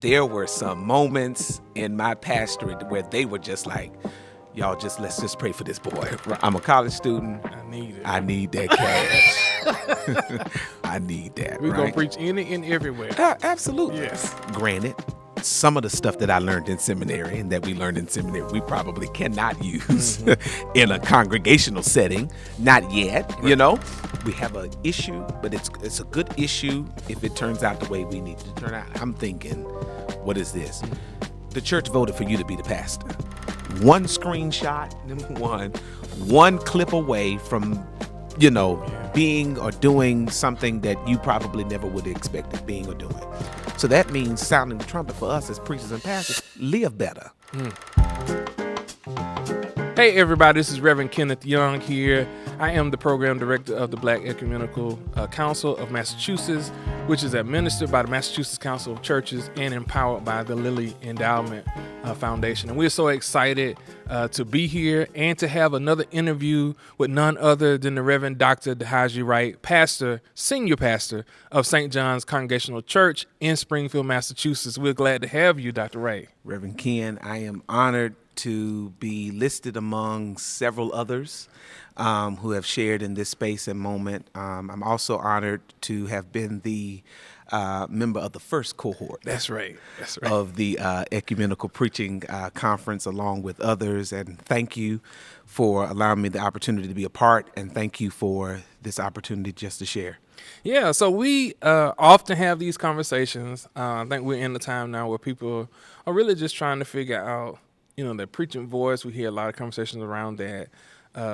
there were some moments in my pastorate where they were just like, y'all let's just pray for this boy. I'm a college student. I need it. I need that cash. I need that. We're right? going to preach any and everywhere. Absolutely. Yes. Granted, some of the stuff that I learned in seminary and that we learned in seminary, we probably cannot use in a congregational setting. Not yet, you know. We have an issue, but it's a good issue if it turns out the way we need it to turn out. I'm thinking, what is this? The church voted for you to be the pastor. One screenshot, one clip away from, being or doing something that you probably never would have expected being or doing. So that means sounding the trumpet for us as preachers and pastors, live better. Hey everybody, this is Reverend Kenneth Young here. I am the program director of the Black Ecumenical Council of Massachusetts, which is administered by the Massachusetts Council of Churches and empowered by the Lilly Endowment Foundation. And we're so excited to be here and to have another interview with none other than the Reverend Dr. Dayhige Wright, senior pastor of St. John's Congregational Church in Springfield, Massachusetts. We're glad to have you, Dr. Wright. Reverend Ken, I am honored to be listed among several others who have shared in this space and moment. I'm also honored to have been the member of the first cohort. That's right. Of the Ecumenical Preaching Conference along with others. And thank you for allowing me the opportunity to be a part, and thank you for this opportunity just to share. Yeah, so we often have these conversations. I think we're in the time now where people are really just trying to figure out, their preaching voice. We hear a lot of conversations around that,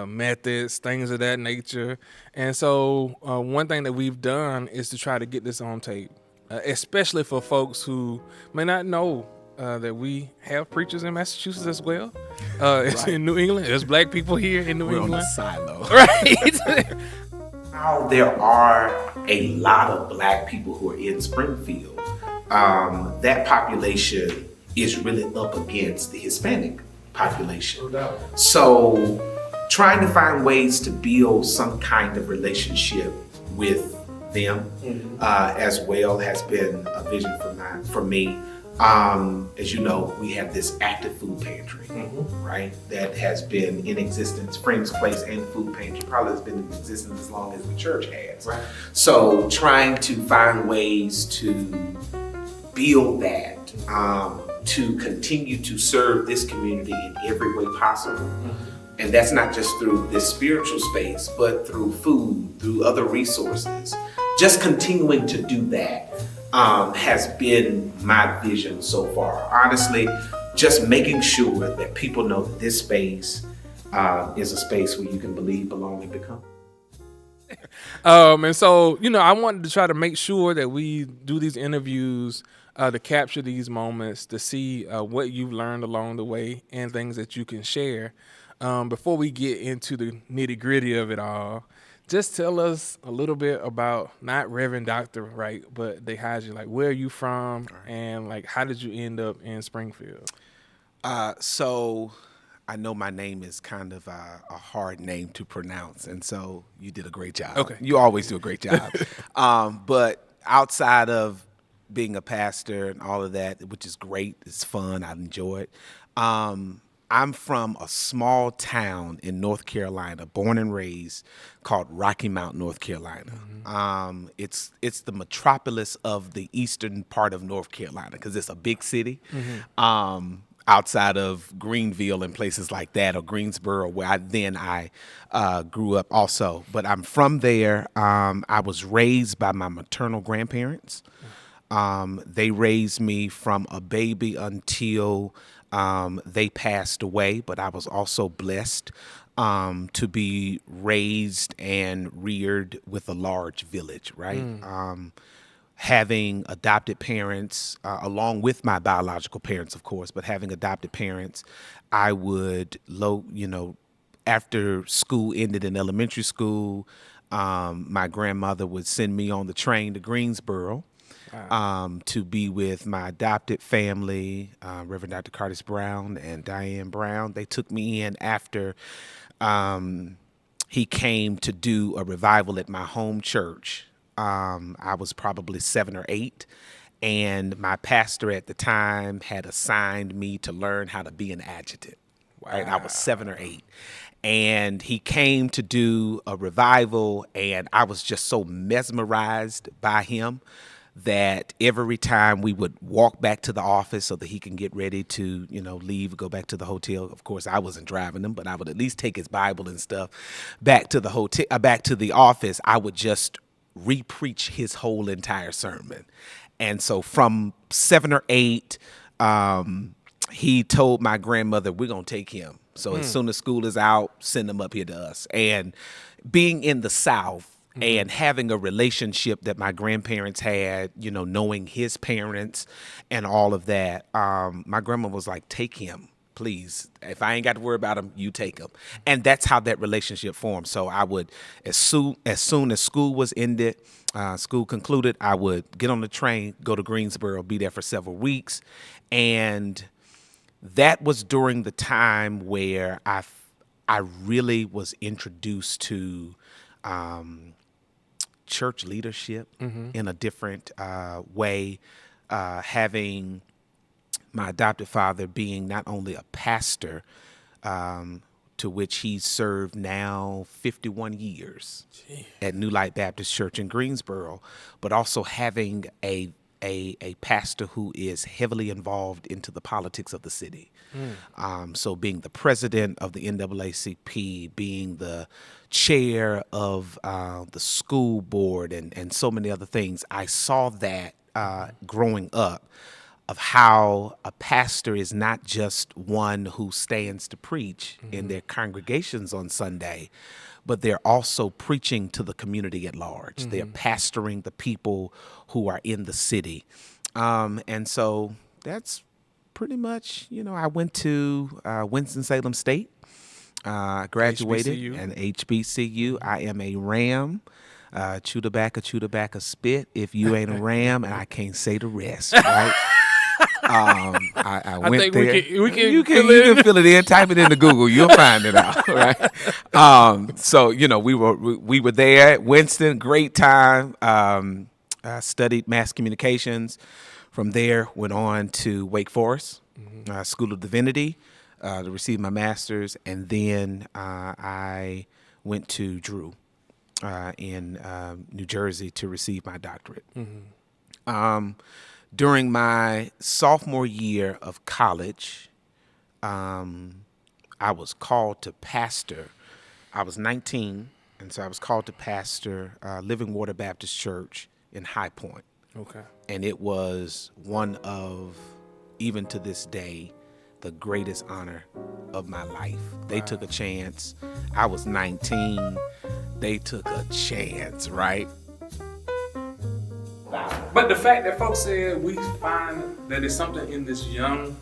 methods, things of that nature. And so one thing that we've done is to try to get this on tape, especially for folks who may not know that we have preachers in Massachusetts as well. It's in New England. There's black people here in New England. On the silo. Right. Now there are a lot of black people who are in Springfield. That population is really up against the Hispanic population. So trying to find ways to build some kind of relationship with them as well has been a vision for me. As you know, we have this active food pantry, right? That has been in existence. Friends Place and Food Pantry probably has been in existence as long as the church has. Right. So trying to find ways to build that, to continue to serve this community in every way possible. And that's not just through this spiritual space, but through food, through other resources. Just continuing to do that has been my vision so far. Honestly, just making sure that people know that this space is a space where you can believe, belong, and become. And so, I wanted to try to make sure that we do these interviews to capture these moments, to see what you've learned along the way and things that you can share. Before we get into the nitty-gritty of it all, just tell us a little bit about not Reverend Dr. Wright, but Dayhige. Like, where are you from, and like, how did you end up in Springfield? So I know my name is kind of a hard name to pronounce, and so you did a great job. Okay. You always do a great job. But outside of being a pastor and all of that, which is great, it's fun, I enjoy it. I'm from a small town in North Carolina, born and raised, called Rocky Mount, North Carolina. It's the metropolis of the eastern part of North Carolina because it's a big city. Outside of Greenville and places like that, or Greensboro, where I grew up also. But I'm from there. I was raised by my maternal grandparents. They raised me from a baby until they passed away, but I was also blessed to be raised and reared with a large village, right? Having adopted parents, along with my biological parents, of course, but having adopted parents, I would, after school ended in elementary school, my grandmother would send me on the train to Greensboro. To be with my adopted family, Reverend Dr. Curtis Brown and Diane Brown. They took me in after he came to do a revival at my home church. I was probably 7 or 8, And my pastor at the time had assigned me to learn how to be an adjutant. Right? I was 7 or 8. And he came to do a revival, and I was just so mesmerized by him that every time we would walk back to the office so that he can get ready to, leave, go back to the hotel. Of course, I wasn't driving him, but I would at least take his Bible and stuff back to the hotel, back to the office. I would just re-preach his whole entire sermon. And so from 7 or 8, he told my grandmother, we're going to take him. So as soon as school is out, send him up here to us. And being in the South, and having a relationship that my grandparents had, knowing his parents and all of that, my grandma was like, take him, please. If I ain't got to worry about him, you take him. And that's how that relationship formed. So I would, as soon as school was ended, school concluded, I would get on the train, go to Greensboro, be there for several weeks. And that was during the time where I really was introduced to church leadership in a different way, having my adopted father being not only a pastor, to which he's served now 51 years at New Light Baptist Church in Greensboro, but also having a pastor who is heavily involved into the politics of the city. So being the president of the NAACP, being the chair of the school board and so many other things, I saw that growing up, of how a pastor is not just one who stands to preach in their congregations on Sunday, but they're also preaching to the community at large. They're pastoring the people who are in the city. And so that's pretty much, I went to Winston-Salem State. I graduated HBCU. at HBCU. I am a Ram. Chew tobacco, spit. If you ain't a Ram, and I can't say the rest, right? I went think there. you can fill it in. Type it into Google. You'll find it out, right? So we were there at Winston. Great time. I studied mass communications. From there, went on to Wake Forest School of Divinity to receive my master's, and then I went to Drew in New Jersey to receive my doctorate. During my sophomore year of college, I was called to pastor. I was 19, and so I was called to pastor Living Water Baptist Church in High Point. Okay. And it was one of, even to this day, the greatest honor of my life. They took a chance. I was 19. They took a chance, right? But the fact that folks said we find that there's something in this young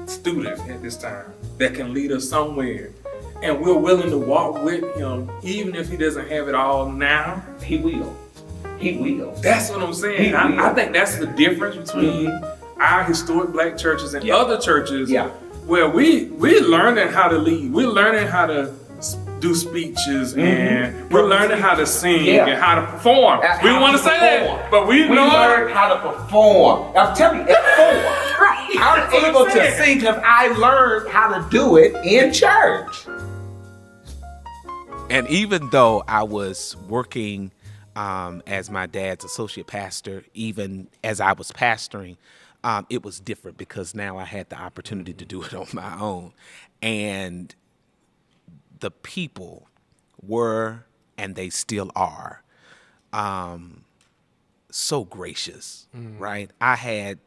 student at this time that can lead us somewhere, and we're willing to walk with him, even if he doesn't have it all now, he will. He will. That's what I'm saying. I think that's the difference between our historic black churches and other churches, where we're learning how to lead. We're learning how to do speeches, and we're learning how to sing and how to perform. We want to say that, but we learned how to perform. I'm telling you, at 4, I'm able to sing because I learned how to do it in church. And even though I was working as my dad's associate pastor, even as I was pastoring, it was different because now I had the opportunity to do it on my own. And the people were, and they still are, so gracious, right? I had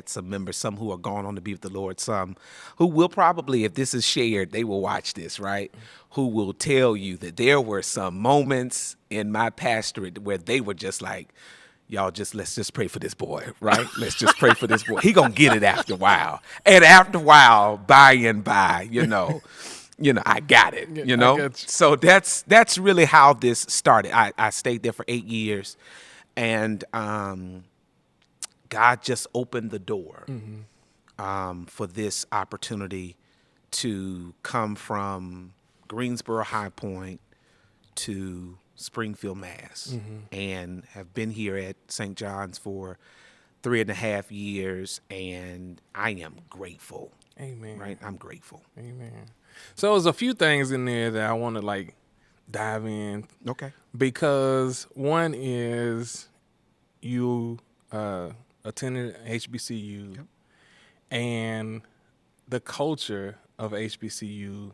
some members, some who are gone on to be with the Lord, some who will probably, if this is shared, they will watch this, right? Who will tell you that there were some moments in my pastorate where they were just like, y'all let's just pray for this boy, right? Let's just pray for this boy. He gonna get it after a while. And after a while, by and by, I got it, So that's really how this started. I stayed there for 8 years, and God just opened the door for this opportunity to come from Greensboro High Point to Springfield, Mass, and have been here at St. John's for 3.5 years, and I am grateful. Amen. Right? I'm grateful. Amen. So there's a few things in there that I want to like dive in. Okay. Because one is you attended HBCU, Yep. and the culture of HBCU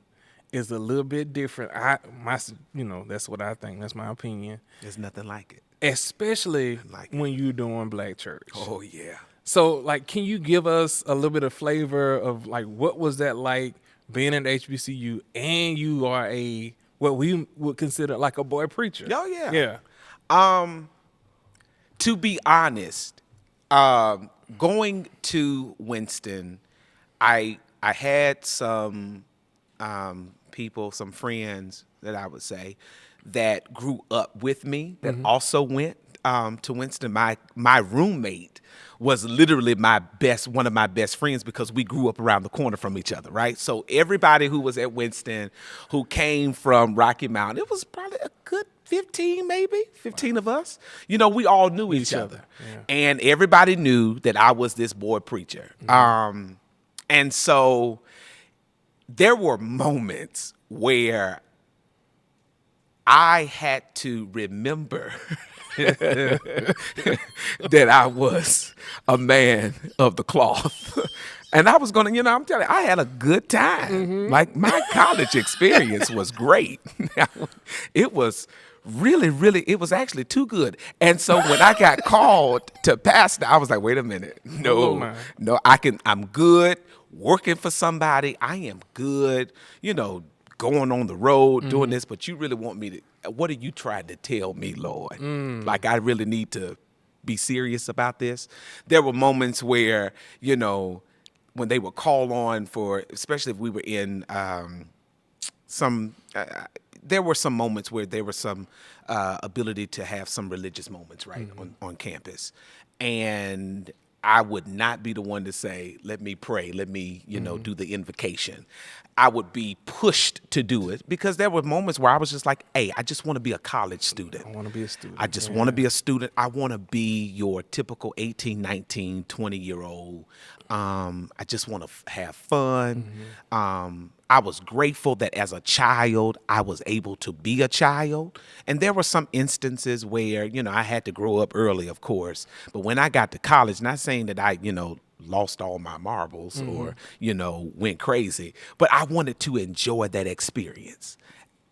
is a little bit different. That's what I think. That's my opinion. There's nothing like it. Especially Like it. when you're doing black church. Oh, yeah. So, like, can you give us a little bit of flavor of like what was that like being at HBCU, and you are what we would consider like a boy preacher? Oh, yeah. Yeah. To be honest, going to Winston, I had some people, some friends that I would say that grew up with me that also went to Winston. My roommate was literally one of my best friends because we grew up around the corner from each other, right? So everybody who was at Winston, who came from Rocky Mountain, it was probably a good 15 of us. We all knew each other. Yeah. And everybody knew that I was this boy preacher. And so there were moments where I had to remember that I was a man of the cloth. And I was going to, I'm telling you, I had a good time. Like, my college experience was great. It was really, really, it was actually too good. And so when I got called to pastor, I was like, wait a minute. No, I'm good working for somebody. I am good, going on the road, doing this, but you really want me to, what are you trying to tell me, Lord? Like, I really need to be serious about this. There were moments where, when they would call on for, especially if we were in there were some moments where there was some ability to have some religious moments, right, on campus. And I would not be the one to say, let me pray, let me, do the invocation. I would be pushed to do it because there were moments where I was just like, hey, I just want to be a college student. I want to be a student. I just want to be a student. I want to be your typical 18, 19, 20-year-old. I just want to have fun. I was grateful that as a child, I was able to be a child. And there were some instances where, I had to grow up early, of course. But when I got to college, not saying that I, lost all my marbles or, went crazy, but I wanted to enjoy that experience.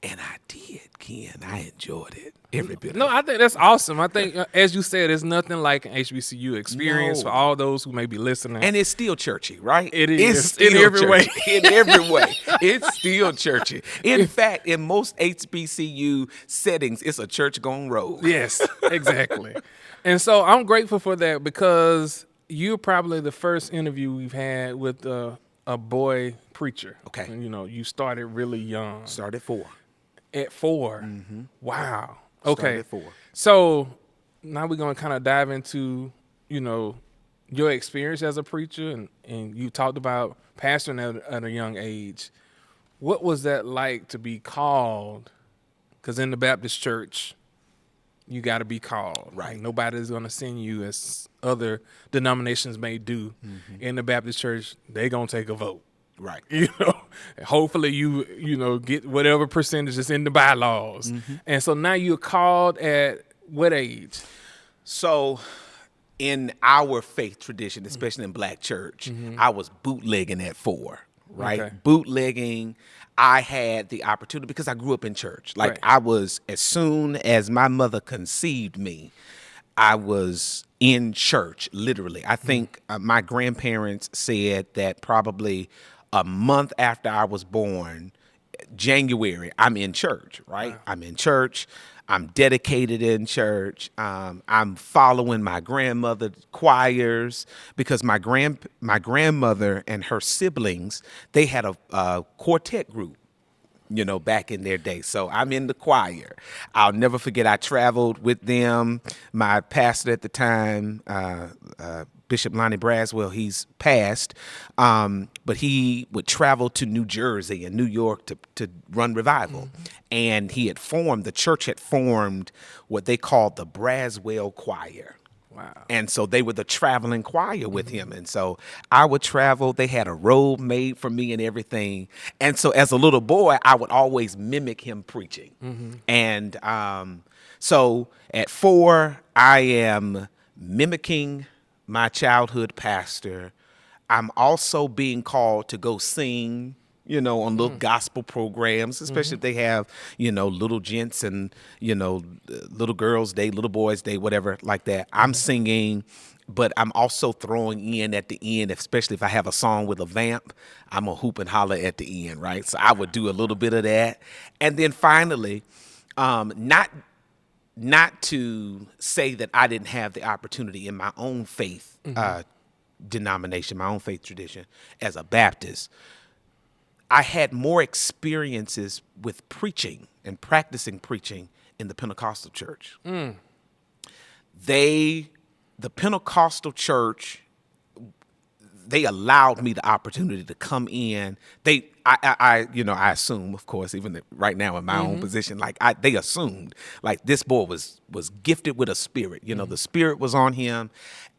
And I did, Ken. I enjoyed it. Every bit. No, I think that's awesome. I think, as you said, there's nothing like an HBCU experience for all those who may be listening. And it's still churchy, right? It is. It's still in every way. In every way. It's still churchy. In fact, in most HBCU settings, it's a church gone rogue. Yes, exactly. And so I'm grateful for that because you're probably the first interview we've had with a boy preacher. Okay. And, you started really young. Started 4. At 4? Wow. Okay. Started at 4. So now we're going to kind of dive into, your experience as a preacher, and you talked about pastoring at a young age. What was that like to be called? Because in the Baptist church, you got to be called. Right. Nobody's going to send you as other denominations may do. In the Baptist church, they're going to take a vote. Right. Hopefully you get whatever percentage is in the bylaws. And so now you're called at what age? So in our faith tradition, especially in black church, I was bootlegging at 4, right? Okay. Bootlegging. I had the opportunity because I grew up in church. Like Right. I was, as soon as my mother conceived me, I was in church, literally. I think my grandparents said that probably a month after I was born, January, I'm in church, right? Wow. I'm in church. I'm dedicated in church. I'm following my grandmother choirs because my grandmother and her siblings, they had a quartet group, back in their day. So I'm in the choir. I'll never forget, I traveled with them. My pastor at the time, Bishop Lonnie Braswell, he's passed, but he would travel to New Jersey and New York to run revival. And the church had formed what they called the Braswell Choir. Wow. And so they were the traveling choir with him. And so I would travel. They had a robe made for me and everything. And so as a little boy, I would always mimic him preaching. And so at 4, I am mimicking my childhood pastor. I'm also being called to go sing, on little gospel programs, especially if they have, little gents and, little girls' day, little boys' day, whatever like that. I'm singing, but I'm also throwing in at the end, especially if I have a song with a vamp, I'm going to hoop and holler at the end, right? So I would do a little bit of that. And then finally, not to say that I didn't have the opportunity in my own faith denomination, my own faith tradition as a Baptist, I had more experiences with preaching and practicing preaching in the Pentecostal church. The Pentecostal church, they allowed me the opportunity to come in. I assume, of course, even right now in my own position, they assumed like this boy was gifted with a spirit. The spirit was on him,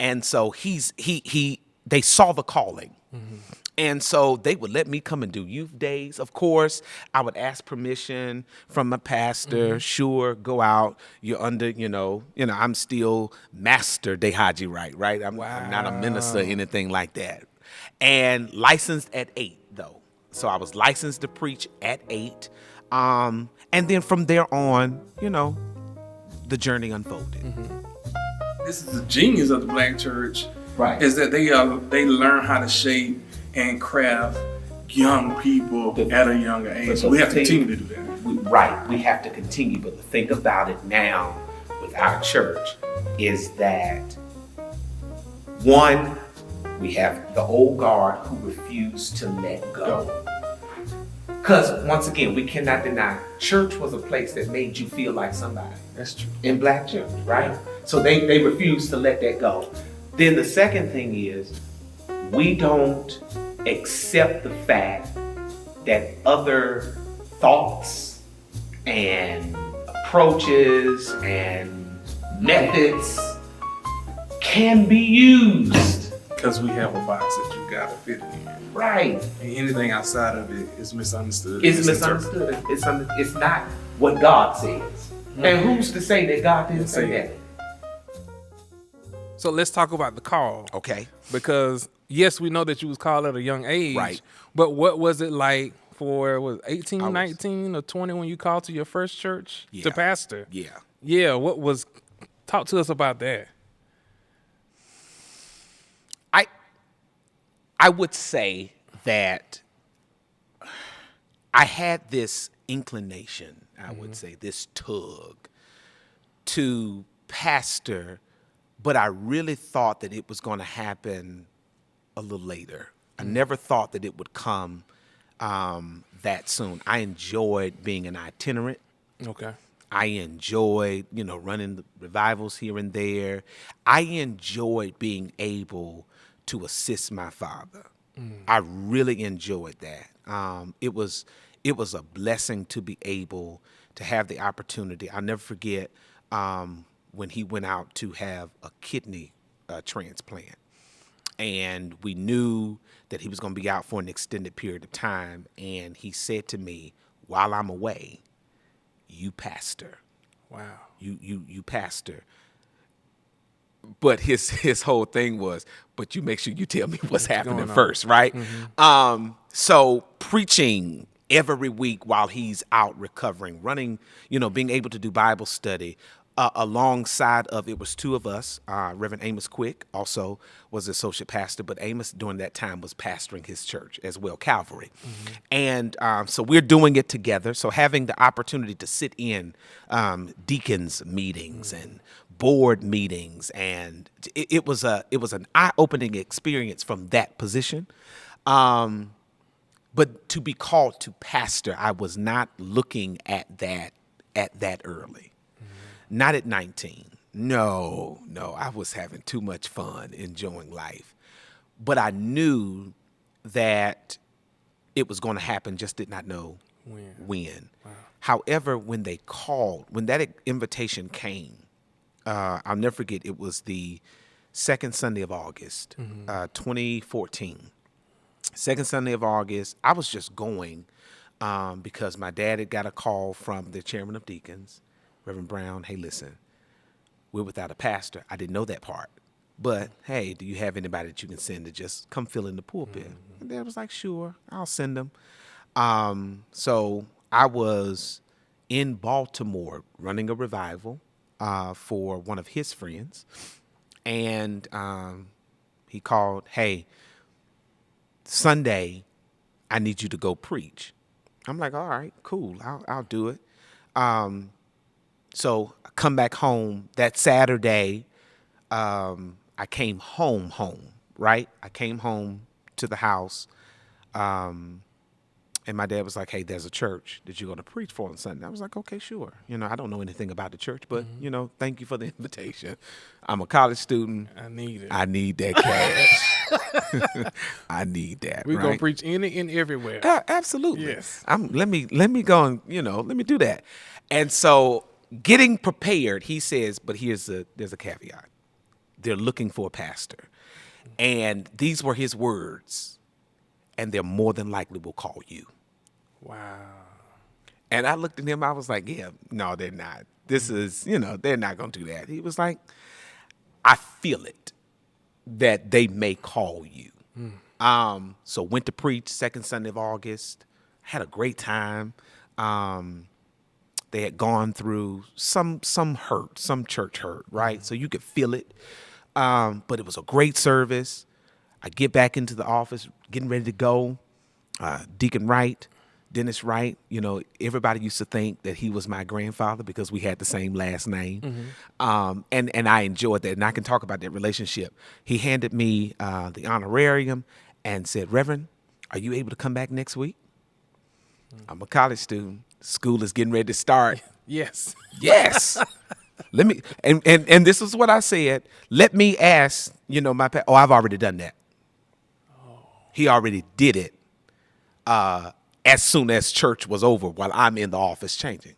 and so they saw the calling. And so they would let me come and do youth days. Of course, I would ask permission from my pastor. Sure, go out. You're under, I'm still Master Dayhige Wright, right? I'm not a minister or anything like that. And licensed at 8, though. So I was licensed to preach at 8. And then from there on, the journey unfolded. This is the genius of the Black church, Right. is that they learn how to shape and craft young people at a younger age. We have to continue to do that. Right, we have to continue. But the thing about it now with our church is that, one, we have the old guard who refuse to let go. Because once again, we cannot deny church was a place that made you feel like somebody. That's true. In Black church, right? So they refuse to let that go. Then the second thing is, we don't accept the fact that other thoughts and approaches and methods can be used. Because we have a box that you gotta fit in. Right. And anything outside of it is misunderstood. It's misunderstood. It's not what God says. And who's to say that God didn't say that? So let's talk about the call. Okay. Because yes, we know that you was called at a young age. Right. But what was it like for 18, 19, or 20 when you called to your first church to pastor? Yeah. Yeah. Talk to us about that. I would say that I had this inclination, I would say, this tug to pastor, but I really thought that it was going to happen a little later. I never thought that it would come that soon. I enjoyed being an itinerant. Okay. I enjoyed, running the revivals here and there. I enjoyed being able to assist my father. I really enjoyed that. It was a blessing to be able to have the opportunity. I'll never forget when he went out to have a kidney transplant. And we knew that he was going to be out for an extended period of time. And he said to me, while I'm away, you pastor. Wow. You pastor. But his whole thing was, but you make sure you tell me what's happening first, right? So preaching every week while he's out recovering, running, being able to do Bible study alongside of, it was 2 of us. Reverend Amos Quick also was associate pastor, but Amos during that time was pastoring his church as well, Calvary. And so we're doing it together. So having the opportunity to sit in deacons meetings and board meetings, and it was an eye-opening experience from that position. But to be called to pastor, I was not looking at that early. Not at 19. No, I was having too much fun, enjoying life. But I knew that it was going to happen, just did not know when. Wow. However, when that invitation came, I'll never forget. It was the second Sunday of August, 2014. Second Sunday of August. I was just going because my dad had got a call from the chairman of deacons, Reverend Brown. Hey, listen, we're without a pastor. I didn't know that part. But, hey, do you have anybody that you can send to just come fill in the pulpit? And Dad was like, sure, I'll send them. So I was in Baltimore running a revival for one of his friends. And he called, hey, Sunday, I need you to go preach. I'm like, all right, cool, I'll do it. So I come back home that Saturday. I came home, right? I came home to the house, and my dad was like, hey, there's a church that you're going to preach for on Sunday. I was like, okay, sure. I don't know anything about the church, but, thank you for the invitation. I'm a college student. I need it. I need that cash. I need that, We're right? going to preach any and everywhere. Absolutely. Yes. Let me go and, let me do that. And so getting prepared, he says, but there's a caveat. They're looking for a pastor. And these were his words. And they're more than likely will call you. Wow. And I looked at him, I was like, yeah, no, they're not. This is, they're not going to do that. He was like, I feel it that they may call you. So went to preach second Sunday of August, had a great time. They had gone through some hurt, some church hurt, right? So you could feel it. But it was a great service. I get back into the office, getting ready to go. Deacon Wright, Dennis Wright, everybody used to think that he was my grandfather because we had the same last name. And I enjoyed that. And I can talk about that relationship. He handed me the honorarium and said, Reverend, are you able to come back next week? I'm a college student. School is getting ready to start. Yes. Yes. Let me, and this is what I said. Let me ask, I've already done that. He already did it as soon as church was over while I'm in the office changing.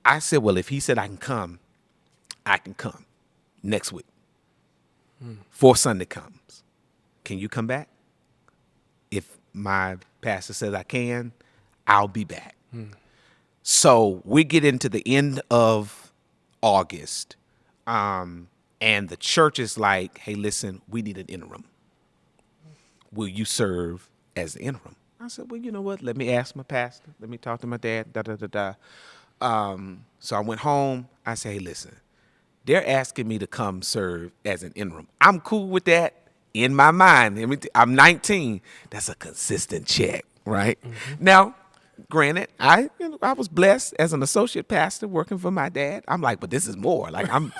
I said, well, if he said I can come next week. Before Sunday comes. Can you come back? If my pastor says I can, I'll be back. So we get into the end of August, and the church is like, hey, listen, we need an interim. Will you serve as the interim? I said, well, you know what? Let me ask my pastor. Let me talk to my dad, So I went home. I said, hey, listen, they're asking me to come serve as an interim. I'm cool with that in my mind. I'm 19. That's a consistent check, right? Now, granted, I was blessed as an associate pastor working for my dad. I'm like, but this is more. Like I'm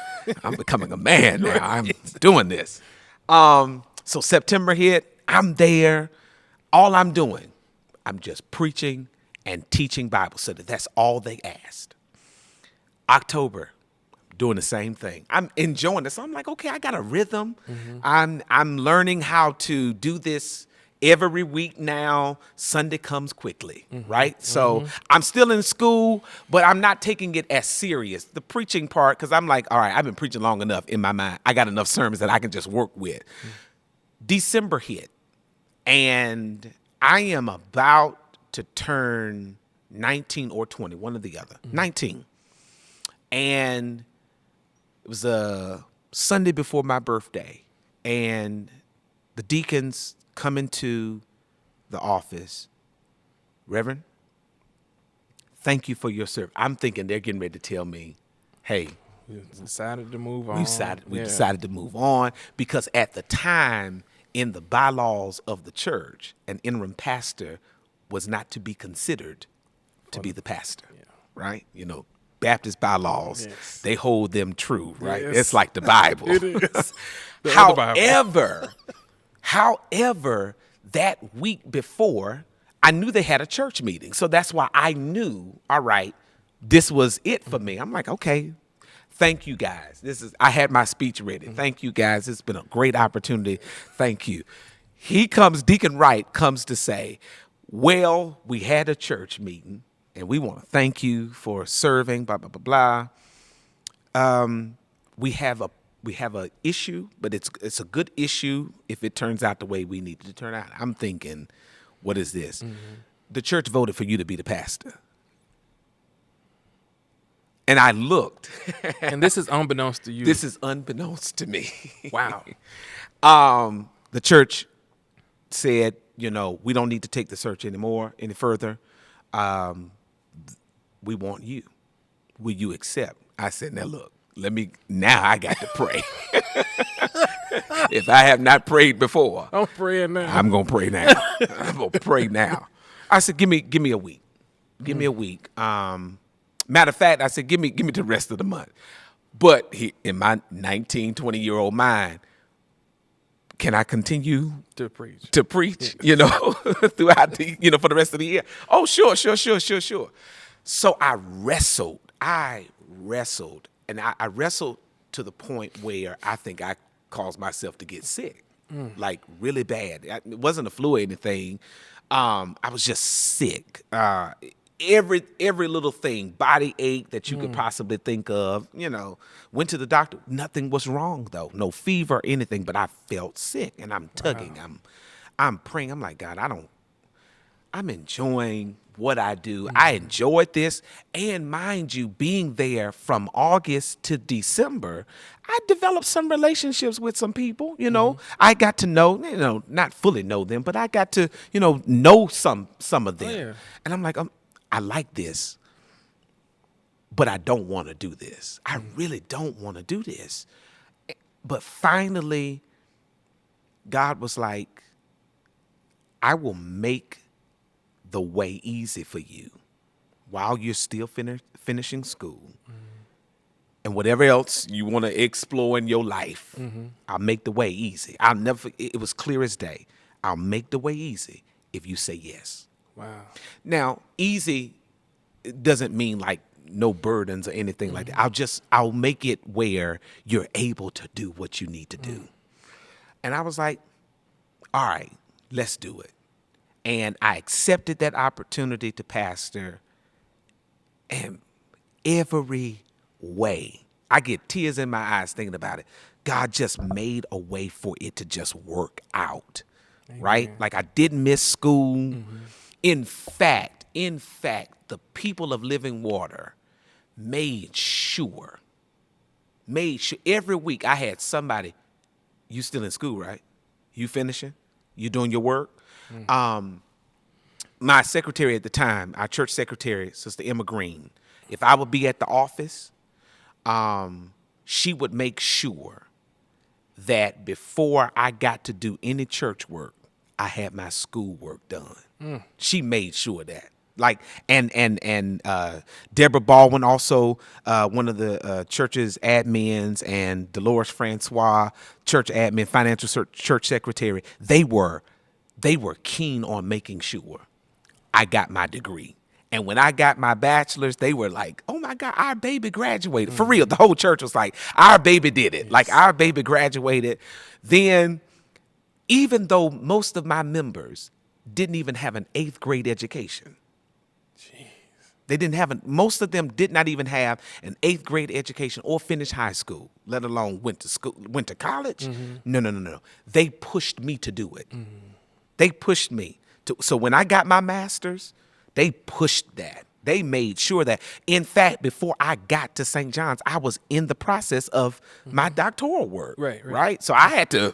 becoming a man now. I'm doing this. So September hit. I'm there. All I'm doing, I'm just preaching and teaching Bible study. That's all they asked. October, doing the same thing. I'm enjoying this. I'm like, okay, I got a rhythm. I'm learning how to do this every week now. Sunday comes quickly, right? So I'm still in school, but I'm not taking it as serious. The preaching part, because I'm like, all right, I've been preaching long enough in my mind. I got enough sermons that I can just work with. December hit, and I am about to turn 19 or 20, one or the other. 19. And it was a Sunday before my birthday, and the deacons come into the office. Reverend, thank you for your service. I'm thinking they're getting ready to tell me, hey, We decided to move on. we decided to move on, because at the time in the bylaws of the church, an interim pastor was not to be considered to be the pastor, right? Baptist bylaws, they hold them true, right? Yes. It's like the Bible. It is. The other Bible. However, that week before, I knew they had a church meeting. So that's why I knew, all right, this was it for me. I'm like, okay, thank you guys. I had my speech ready. Thank you guys. It's been a great opportunity. Thank you. Deacon Wright comes to say, well, we had a church meeting and we want to thank you for serving, blah, blah, blah, blah. we have a issue, but it's a good issue if it turns out the way we need it to turn out. I'm thinking, what is this? The church voted for you to be the pastor. And I looked. And this is unbeknownst to you. This is unbeknownst to me. Wow. The church said, we don't need to take the search any further. We want you. Will you accept? I said, now look, now I got to pray. If I have not prayed before, I'm praying now. I'm going to pray now. I'm going to pray now. I said, give me a week. Give me a week. Matter of fact, I said, give me the rest of the month. But in my 19, 20-year-old mind, can I continue to preach? Throughout for the rest of the year? Oh, sure. So I wrestled, and I wrestled to the point where I think I caused myself to get sick, like really bad. It wasn't a flu or anything. I was just sick. Every little thing, body ache that you could possibly think of, went to the doctor. Nothing was wrong though. No fever or anything, but I felt sick and I'm tugging. Wow. I'm praying. I'm like, God, I'm enjoying what I do. I enjoyed this. And mind you, being there from August to December, I developed some relationships with some people, I got to know, not fully know them, but I got to, know some of them. Oh, yeah. And I'm like, I like this, but I don't want to do this. I really don't want to do this. But finally, God was like, I will make the way easy for you while you're still finishing school. And whatever else you want to explore in your life, I'll make the way easy. It was clear as day. I'll make the way easy if you say yes. Wow. Now, easy doesn't mean like no burdens or anything like that. I'll make it where you're able to do what you need to do. And I was like, all right, let's do it. And I accepted that opportunity to pastor. And every way, I get tears in my eyes thinking about it. God just made a way for it to just work out. Amen. Right? Like I didn't miss school. In fact, the people of Living Water made sure every week I had somebody, you still in school, right? You finishing? You doing your work? My secretary at the time, our church secretary, Sister Emma Green, if I would be at the office, she would make sure that before I got to do any church work, I had my schoolwork done. She made sure that. Like, and Deborah Baldwin, also one of the church's admins, and Dolores Francois, church admin, financial church secretary, they were keen on making sure I got my degree. And when I got my bachelor's, they were like, oh my God, our baby graduated. For real, the whole church was like, our baby did it. Yes. Like, our baby graduated. Then, even though most of my members didn't even have an 8th grade education. Jeez. Most of them did not even have an 8th grade education or finished high school, let alone went to college. No. They pushed me to do it. They pushed me to. So when I got my master's, they pushed that. They made sure that, in fact, before I got to St. John's, I was in the process of my doctoral work. Right. So I had to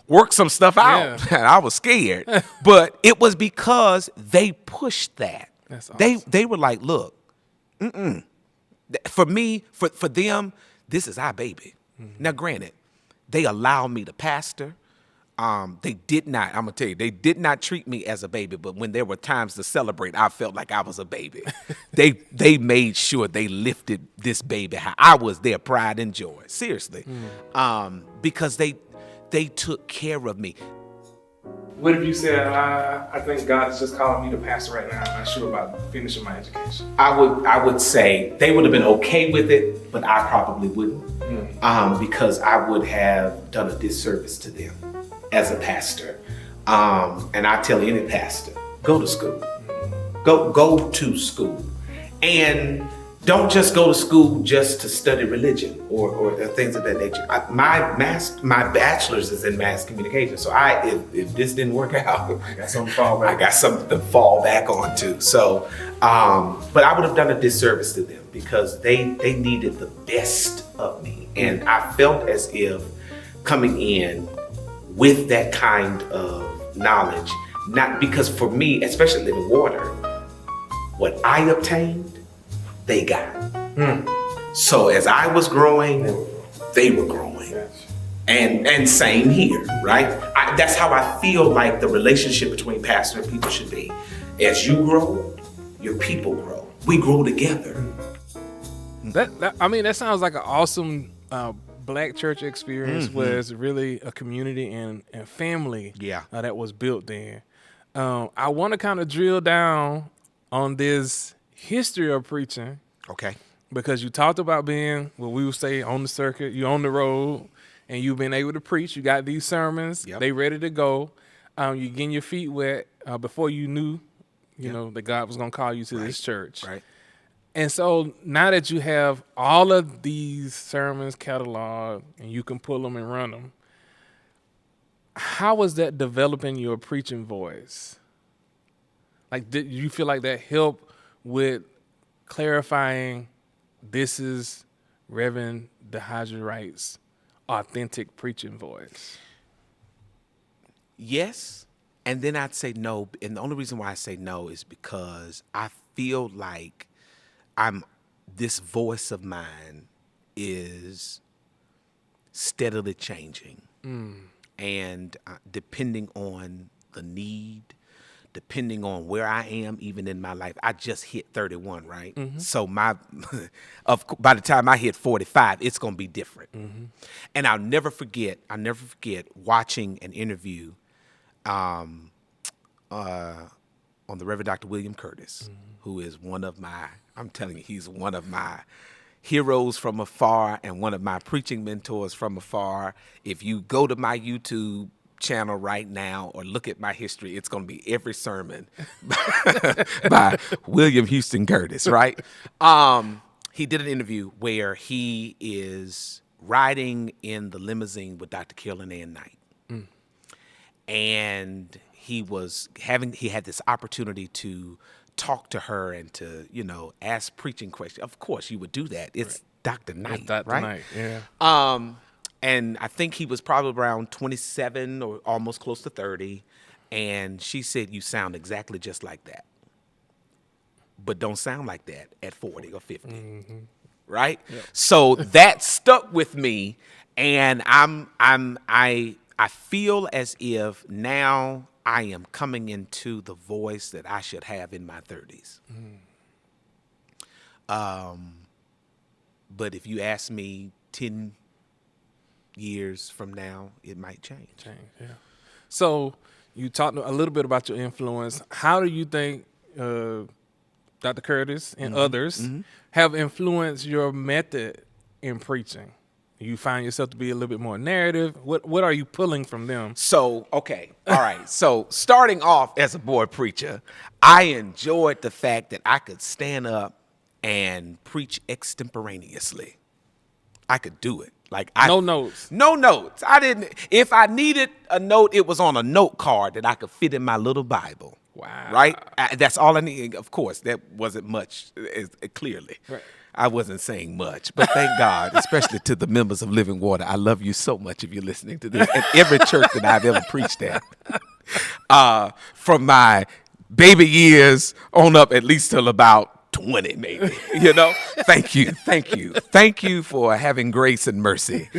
work some stuff out. Yeah. And I was scared. But it was because they pushed that. That's awesome. They were like, look, for me, for them, this is our baby. Now, granted, they allowed me to pastor. They did not, I'm going to tell you, they did not treat me as a baby, but when there were times to celebrate, I felt like I was a baby. They made sure they lifted this baby high. I was their pride and joy, seriously, because they took care of me. What if you said, I think God is just calling me to pastor right now. I'm not sure about finishing my education. I would say they would have been okay with it, but I probably wouldn't, because I would have done a disservice to them as a pastor. And I tell any pastor, go to school. Go to school. And don't just go to school just to study religion or things of that nature. My bachelor's is in mass communication. So if this didn't work out, I got something to fall back onto. So, but I would have done a disservice to them because they needed the best of me. And I felt as if coming in with that kind of knowledge, not because for me, especially Living Water, what I obtained, they got. So as I was growing, they were growing. And same here, right? That's how I feel like the relationship between pastor and people should be. As you grow, your people grow. We grow together. That sounds like an awesome Black church experience where it's really a community and family that was built there. I want to kind of drill down on this history of preaching. Okay. Because you talked about being, what we would say, on the circuit, you're on the road, and you've been able to preach. You got these sermons, they ready to go. You're getting your feet wet before you knew, you know, that God was going to call you to this church. Right. And so now that you have all of these sermons cataloged and you can pull them and run them, how was that developing your preaching voice? Like, did you feel like that helped with clarifying this is Reverend Dayhige Wright's authentic preaching voice? Yes. And then I'd say no. And the only reason why I say no is because I feel like this voice of mine is steadily changing. And depending on the need, depending on where I am, even in my life, I just hit 31, right? So by the time I hit 45, it's going to be different. And I'll never forget watching an interview on the Reverend Dr. William Curtis, who is I'm telling you, he's one of my heroes from afar and one of my preaching mentors from afar. If you go to my YouTube channel right now or look at my history, it's going to be every sermon by William Houston Curtis, right? He did an interview where he is riding in the limousine with Dr. Carolyn Ann Knight. And he had this opportunity to talk to her and to, ask preaching questions. Of course, you would do that. It's Dr. Knight, It's Dr. right? Knight, yeah. And I think he was probably around 27 or almost close to 30. And she said, "You sound exactly just like that, but don't sound like that at 40 or 50." Right? Yep. So that stuck with me. And I feel as if now I am coming into the voice that I should have in my 30s. But if you ask me 10 years from now, it might change. Yeah. So you talked a little bit about your influence. How do you think Dr. Curtis and others have influenced your method in preaching? You find yourself to be a little bit more narrative. What are you pulling from them? So, okay. All right. So starting off as a boy preacher, I enjoyed the fact that I could stand up and preach extemporaneously. I could do it. No notes. No notes. I didn't. If I needed a note, it was on a note card that I could fit in my little Bible. Wow. Right? That's all I need. Of course, that wasn't much, clearly. Right. I wasn't saying much, but thank God, especially to the members of Living Water. I love you so much if you're listening to this. At every church that I've ever preached at, from my baby years on up at least till about 20, maybe, Thank you. Thank you for having grace and mercy.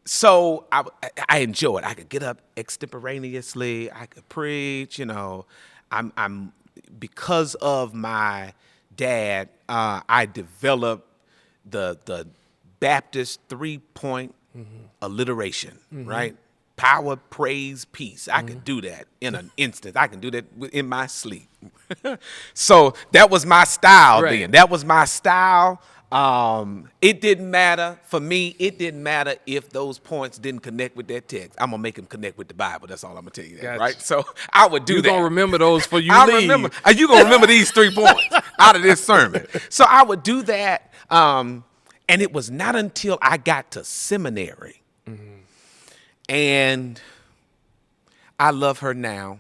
So I enjoy it. I could get up extemporaneously. I could preach, I'm because of my dad, I developed the Baptist 3-point alliteration, right? Power, praise, peace. I could do that in an instant. I can do that in my sleep. So that was my style then. That was my style. It didn't matter for me. It didn't matter if those points didn't connect with that text. I'm gonna make them connect with the Bible. That's all I'm gonna tell you. That, Gotcha. right? So I would do You're that. gonna remember those for you I leave. remember. You gonna remember these 3 points out of this sermon. So I would do that. And it was not until I got to seminary, and I love her now,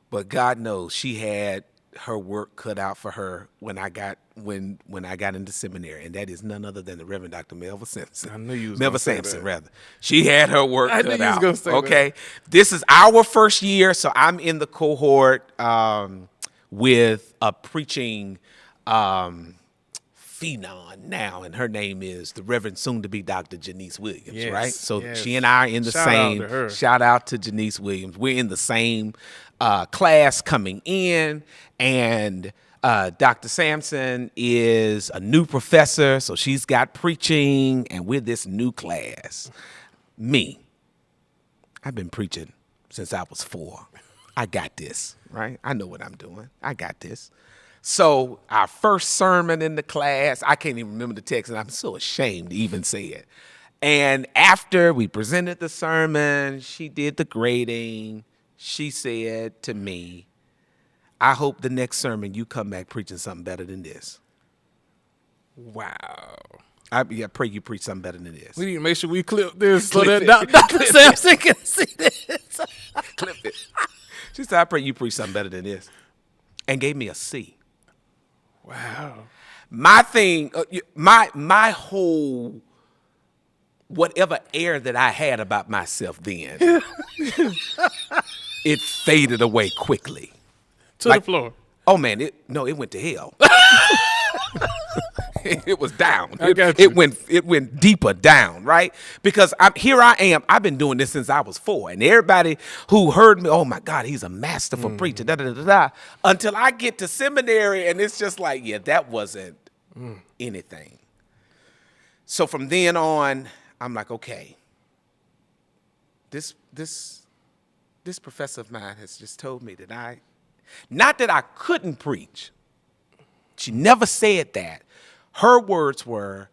but God knows she had her work cut out for her when I got into seminary, and that is none other than the Reverend Dr. Melva Simpson. I knew you was Melva gonna say Sampson, that. rather. She had her work I knew cut you was out. gonna say Okay, this is our first year, so I'm in the cohort with a preaching phenom now, and her name is the Reverend soon-to-be Dr. Janice Williams, Yes, right? So yes. she and I are in the Shout out same. to her. Shout out to Janice Williams. We're in the same class coming in, and Dr. Sampson is a new professor, so she's got preaching, and we're this new class. Me, I've been preaching since I was 4. I got this, right? I know what I'm doing. I got this. So our first sermon in the class, I can't even remember the text, and I'm so ashamed to even say it. And after we presented the sermon, she did the grading. She said to me, I hope the next sermon you come back preaching something better than this. Wow. I pray you preach something better than this. We need to make sure we clip this so Clip that it. Dr. Sampson can see this. Clip it. She said, I pray you preach something better than this. And gave me a C. Wow. My thing, my whole, whatever air that I had about myself then, it faded away quickly. To the floor. Oh man, it went to hell. It was down. I got you. It went deeper down, right? Because here I am. I've been doing this since I was 4, and everybody who heard me, oh my God, he's a masterful preacher. Da, da, da, da, da. Until I get to seminary, and it's just like, yeah, that wasn't anything. So from then on, I'm like, okay, this professor of mine has just told me that not that I couldn't preach. She never said that. Her words were,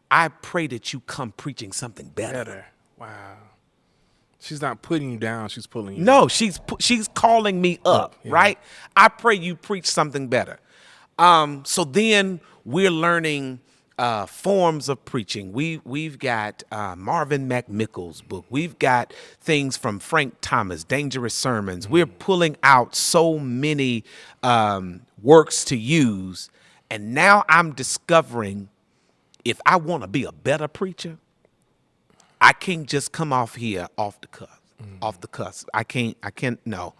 I pray that you come preaching something better. Wow. She's not putting you down. She's pulling you. No, she's calling me up, yeah. right? I pray you preach something better. So then we're learning forms of preaching. We've got Marvin McMickle's book. We've got things from Frank Thomas, Dangerous Sermons. We're pulling out so many works to use. And now I'm discovering if I want to be a better preacher, I can't just come off here off the cuff. I can't, no.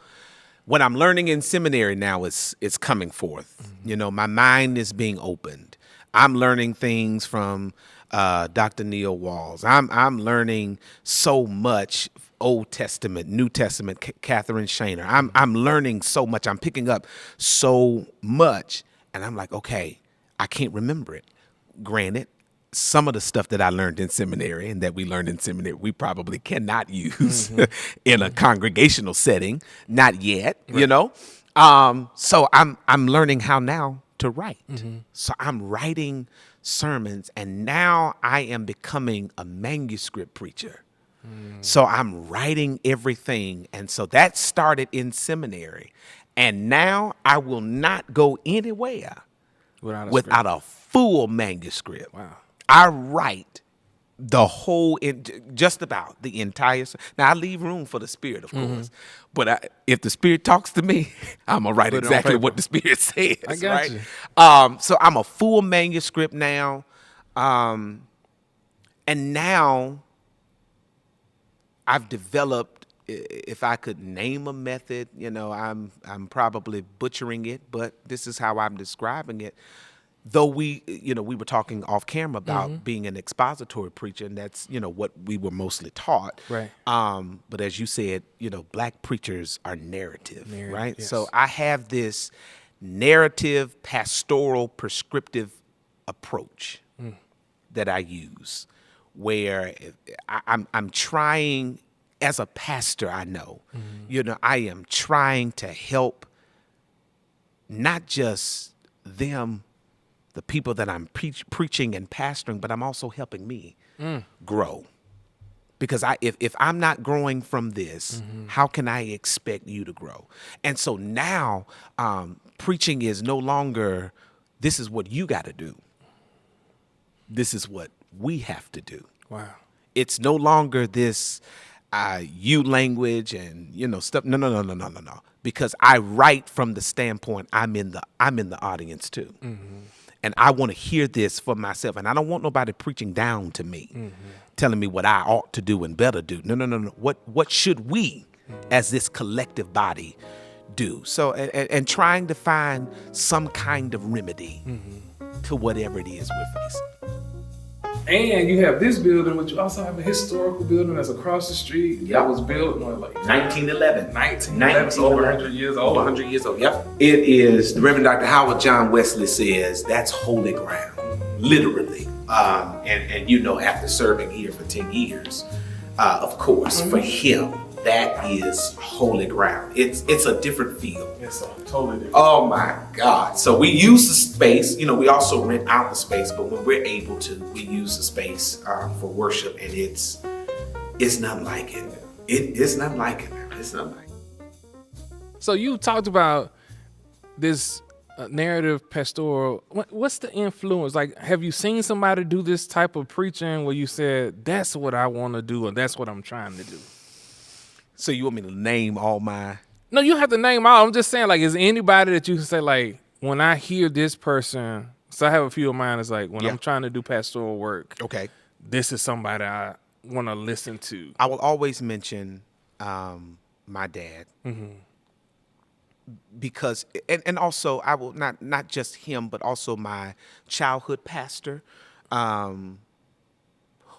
What I'm learning in seminary now is coming forth. You know, my mind is being opened. I'm learning things from Dr. Neil Walls. I'm learning so much Old Testament, New Testament, Catherine Shaner. I'm learning so much. I'm picking up so much. And I'm like, okay, I can't remember it. Granted, some of the stuff that I learned in seminary and that we learned in seminary, we probably cannot use in a congregational setting. Not yet, you know? So I'm learning how now to write. So I'm writing sermons, and now I am becoming a manuscript preacher. So I'm writing everything. And so that started in seminary. And now I will not go anywhere without a full manuscript. Wow. I write the whole, just about the entire. Now I leave room for the Spirit, of course. But if the Spirit talks to me, I'm gonna write exactly what the Spirit says. I got right? you. So I'm a full manuscript now, and now I've developed. If I could name a method, you know, I'm probably butchering it, but this is how I'm describing it. Though we were talking off camera about being an expository preacher, and that's, you know, what we were mostly taught. Right. But as you said, you know, black preachers are narrative, right? Yes. So I have this narrative, pastoral, prescriptive approach that I use, where I'm trying. As a pastor, I know, you know, I am trying to help not just them the people that I'm preaching and pastoring, but I'm also helping me grow. Because if I'm not growing from this, how can I expect you to grow? And so now preaching is no longer, this is what you got to do. This is what we have to do. Wow. It's no longer this you language and stuff. No. Because I write from the standpoint I'm in the audience too. And I want to hear this for myself. And I don't want nobody preaching down to me, telling me what I ought to do and better do. No. What should we, as this collective body, do? So, and trying to find some kind of remedy to whatever it is we're facing. And you have this building, but you also have a historical building that's across the street that was built in like 1911. 1911, so over 100 years old. Over 100 years old, yep. It is, the Reverend Dr. Howard John Wesley says, that's holy ground, literally. And after serving here for 10 years, of course, for him, that is holy ground. It's a different feel. It's totally different. Oh my God. So we use the space, we also rent out the space, but when we're able to, we use the space for worship, and it's nothing like it. It's nothing like it. It's nothing like it. So you talked about this narrative pastoral. What's the influence? Like, have you seen somebody do this type of preaching where you said, that's what I want to do, or that's what I'm trying to do? So you want me to name all my... No, you have to name all. I'm just saying, like, is anybody that you can say, like, when I hear this person, so I have a few of mine, it's like, when I'm trying to do pastoral work, Okay. this is somebody I want to listen to. I will always mention my dad. Because, and also I will not just him, but also my childhood pastor,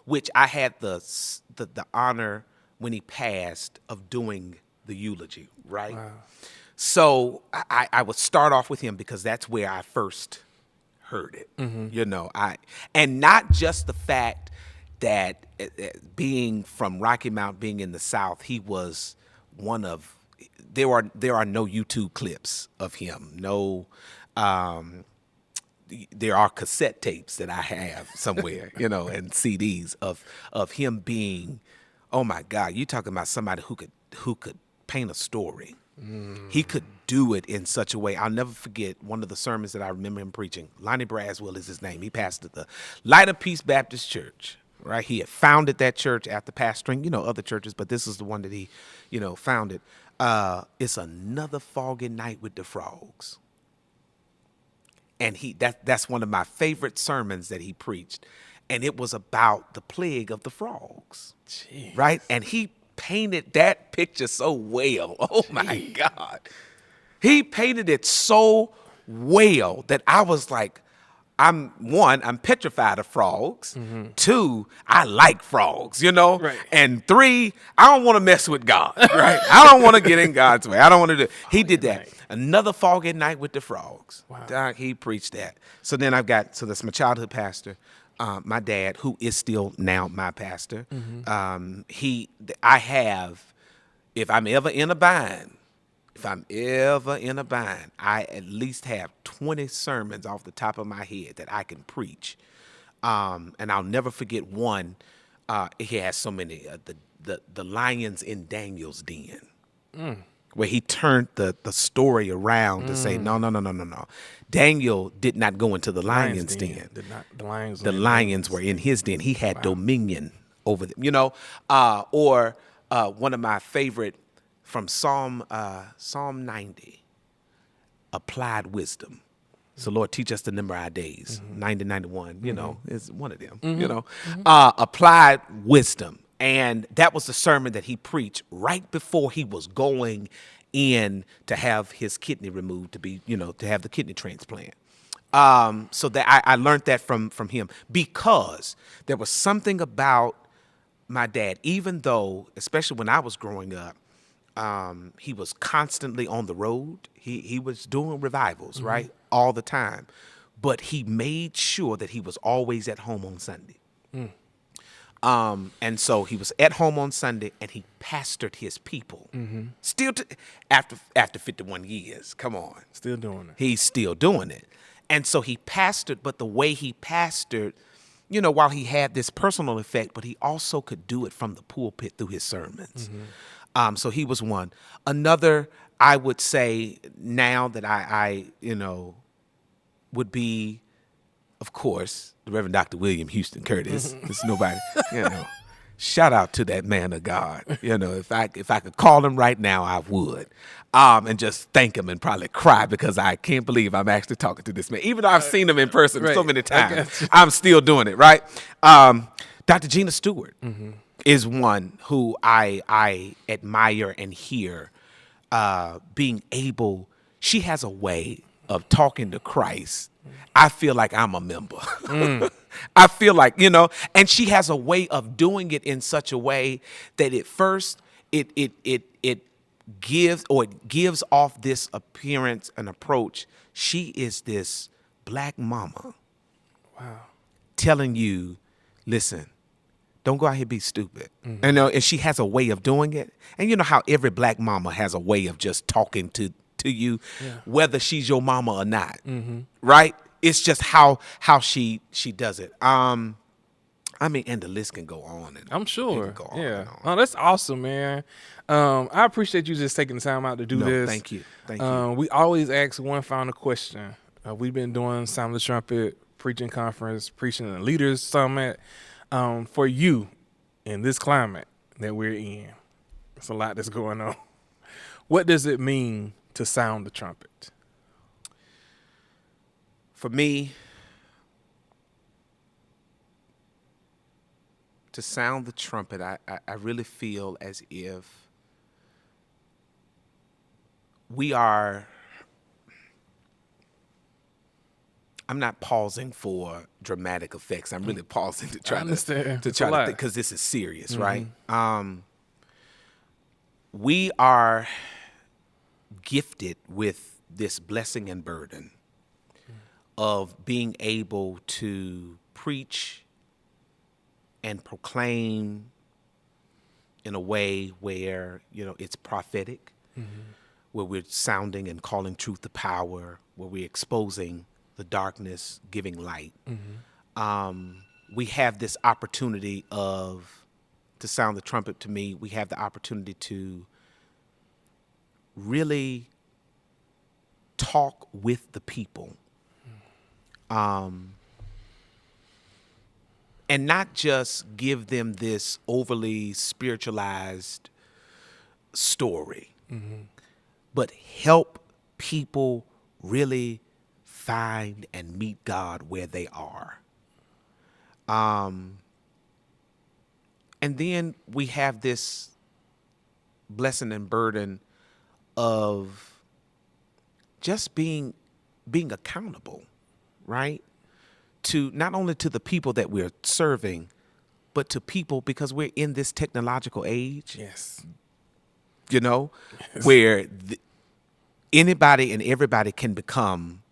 which I had the honor when he passed of doing the eulogy, right? Wow. So I would start off with him because that's where I first heard it, and not just the fact that being from Rocky Mount, being in the South, he was one of, there are no YouTube clips of him, no, there are cassette tapes that I have somewhere, and CDs of him being, oh my God, you're talking about somebody who could paint a story. He could do it in such a way. I'll never forget one of the sermons that I remember him preaching. Lonnie Braswell is his name. He pastored the Light of Peace Baptist Church, right? He had founded that church after pastoring, other churches, but this is the one that he, founded. It's another foggy night with the frogs. And that's one of my favorite sermons that he preached. And it was about the plague of the frogs. Jeez. Right? And he painted that picture so well. Oh my God. He painted it so well that I was like, I'm petrified of frogs. Two, I like frogs, Right. And three, I don't want to mess with God, right? I don't want to get in God's way. I don't want to do. He did that. Night. Another foggy night with the frogs. Wow. He preached that. So then that's my childhood pastor. My dad, who is still now my pastor, I have, if I'm ever in a bind, I at least have 20 sermons off the top of my head that I can preach. And I'll never forget one. He has so many, the lions in Daniel's den. Where he turned the story around to say, no. Daniel did not go into the lion's den. The lions were in his den. He had dominion over them, or one of my favorite from Psalm 90, applied wisdom. So Lord, teach us to number our days. 90, 91, is one of them, applied wisdom. And that was the sermon that he preached right before he was going in to have his kidney removed, to be, to have the kidney transplant. So that I learned that from him, because there was something about my dad, even though, especially when I was growing up, he was constantly on the road. He was doing revivals, right, all the time. But he made sure that he was always at home on Sunday. And so he was at home on Sunday, and he pastored his people. Still, after 51 years, come on. Still doing it. He's still doing it. And so he pastored, but the way he pastored, while he had this personal effect, but he also could do it from the pulpit through his sermons. So he was one. Another, I would say now that I would be, of course, the Reverend Dr. William Houston Curtis. There's nobody, shout out to that man of God. If I could call him right now, I would. And just thank him and probably cry because I can't believe I'm actually talking to this man. Even though I've seen him in person so many times, I'm still doing it, right? Dr. Gina Stewart is one who I admire and hear being able, she has a way of talking to Christ. I feel like I'm a member. I feel like, and she has a way of doing it in such a way that at first it gives off this appearance and approach. She is this black mama. Wow. Telling you, listen, don't go out here be stupid. And she has a way of doing it. And you know how every black mama has a way of just talking to you, whether she's your mama or not. Right? It's just how she does it. And the list can go on. And I'm sure. It can go on yeah. and on. Oh, that's awesome, man. I appreciate you just taking the time out to do this. Thank you. Thank you. We always ask one final question. We've been doing Sound the Trumpet, Preaching Conference, Preaching and Leaders Summit. For you in this climate that we're in, it's a lot that's going on. What does it mean to sound the trumpet? For me, to sound the trumpet, I really feel as if we are, I'm not pausing for dramatic effects. I'm really pausing to try to think, because this is serious, right? We are gifted with this blessing and burden of being able to preach and proclaim in a way where, it's prophetic, where we're sounding and calling truth to power, where we're exposing the darkness, giving light. We have this opportunity to sound the trumpet. To me, we have the opportunity to really talk with the people. And not just give them this overly spiritualized story, but help people really find and meet God where they are. And then we have this blessing and burden of just being accountable, right? To not only to the people that we're serving, but to people, because we're in this technological age. Yes. Where anybody and everybody can become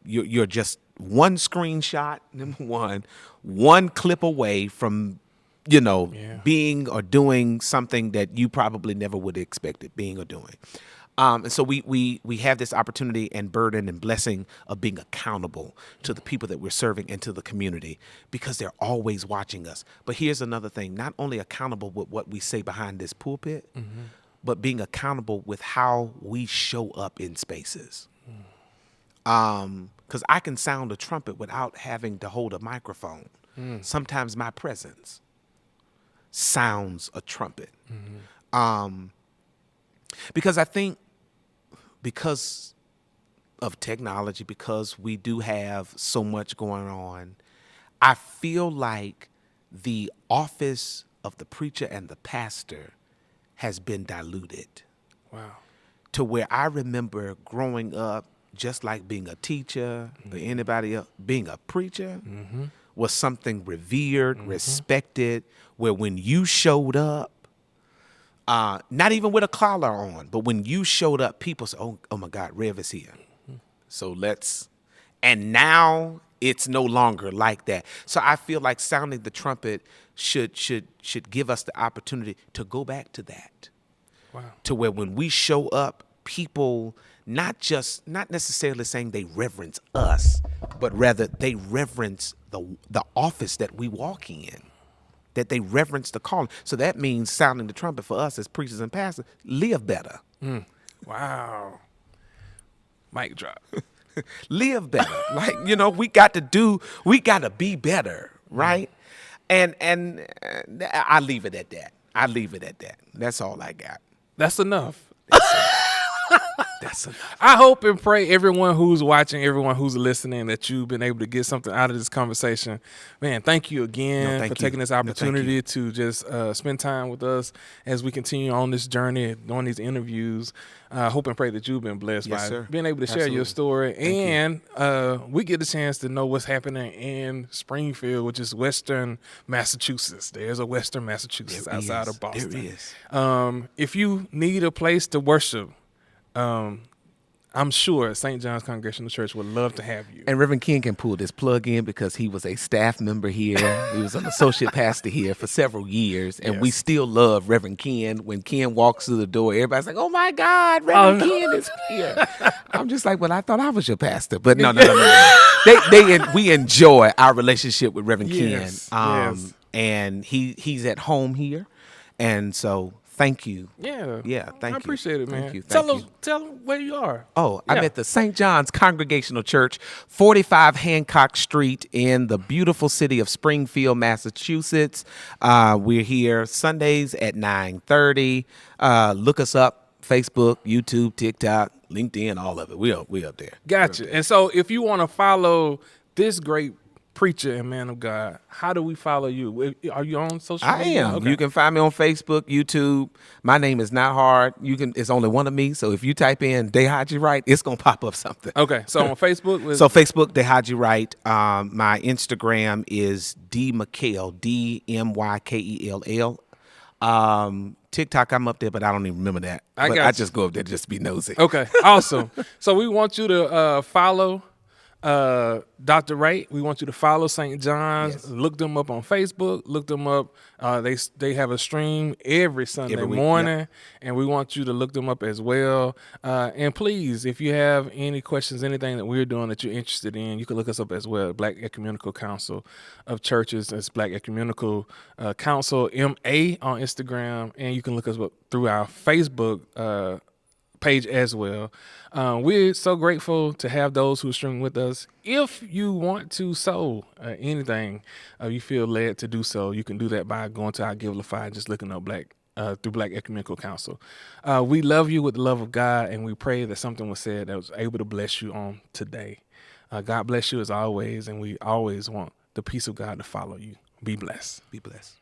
you're just one screenshot, number one clip away from being or doing something that you probably never would have expected being or doing. And so we have this opportunity and burden and blessing of being accountable to the people that we're serving and to the community, because they're always watching us. But here's another thing: not only accountable with what we say behind this pulpit, but being accountable with how we show up in spaces. Because I can sound a trumpet without having to hold a microphone. Sometimes my presence sounds a trumpet. Because I think, because of technology, because we do have so much going on, I feel like the office of the preacher and the pastor has been diluted. Wow. To where I remember growing up, just like being a teacher or anybody else, being a preacher was something revered, respected, where when you showed up, not even with a collar on, but when you showed up, people said, oh my God, Rev is here. So and now it's no longer like that. So I feel like sounding the trumpet should give us the opportunity to go back to that. Wow. To where when we show up, people not necessarily saying they reverence us, but rather they reverence the office that we walk in, that they reverence the calling. So that means sounding the trumpet for us as preachers and pastors, live better. Wow. Mic drop. Live better. Like, we got to be better, right? And I leave it at that. That's all I got. That's enough. That's enough. I hope and pray everyone who's watching, everyone who's listening, that you've been able to get something out of this conversation. Man, thank you again for taking this opportunity to just spend time with us as we continue on this journey, doing these interviews. I hope and pray that you've been blessed by being able to share your story. And we get a chance to know what's happening in Springfield, which is Western Massachusetts. There's a Western Massachusetts outside of Boston. There is. If you need a place to worship, I'm sure St. John's Congregational Church would love to have you. And Reverend Ken can pull this plug in because he was a staff member here. He was an associate pastor here for several years. And we still love Reverend Ken. When Ken walks through the door, everybody's like, oh, my God, Reverend Ken is here. I'm just like, well, I thought I was your pastor. But no. We enjoy our relationship with Reverend Ken. And he's at home here. And so thank you. Yeah, thank you. I appreciate it, man. Thank you. Tell them where you are. Oh, I'm at the St. John's Congregational Church, 45 Hancock Street in the beautiful city of Springfield, Massachusetts. We're here Sundays at 9:30. Look us up, Facebook, YouTube, TikTok, LinkedIn, all of it. We up there. Gotcha. And so if you want to follow this great preacher and man of God, how do we follow you? Are you on social media? I am. Okay. You can find me on Facebook, YouTube. My name is not hard. It's only one of me. So if you type in Dayhige Wright, it's gonna pop up something. Okay. So on Facebook, Facebook Dayhige Wright. My Instagram is DMyKell, DMyKell. TikTok, I'm up there, but I don't even remember that. I just go up there just to be nosy. Okay. Awesome. So we want you to follow Dr. Wright. We want you to follow St. John's. Yes. Look them up on Facebook. Look them up. They have a stream every Sunday morning, and we want you to look them up as well. And please, if you have any questions, anything that we're doing that you're interested in, you can look us up as well. Black Ecumenical Council of Churches. It's Black Ecumenical Council MA on Instagram, and you can look us up through our Facebook page as well. We're so grateful to have those who stream with us. If you want to sow anything, you feel led to do so, you can do that by going to our Givelify, just looking up through Black Ecumenical Council. We love you with the love of God, and we pray that something was said that was able to bless you on today. God bless you as always, and we always want the peace of God to follow you. Be blessed. Be blessed.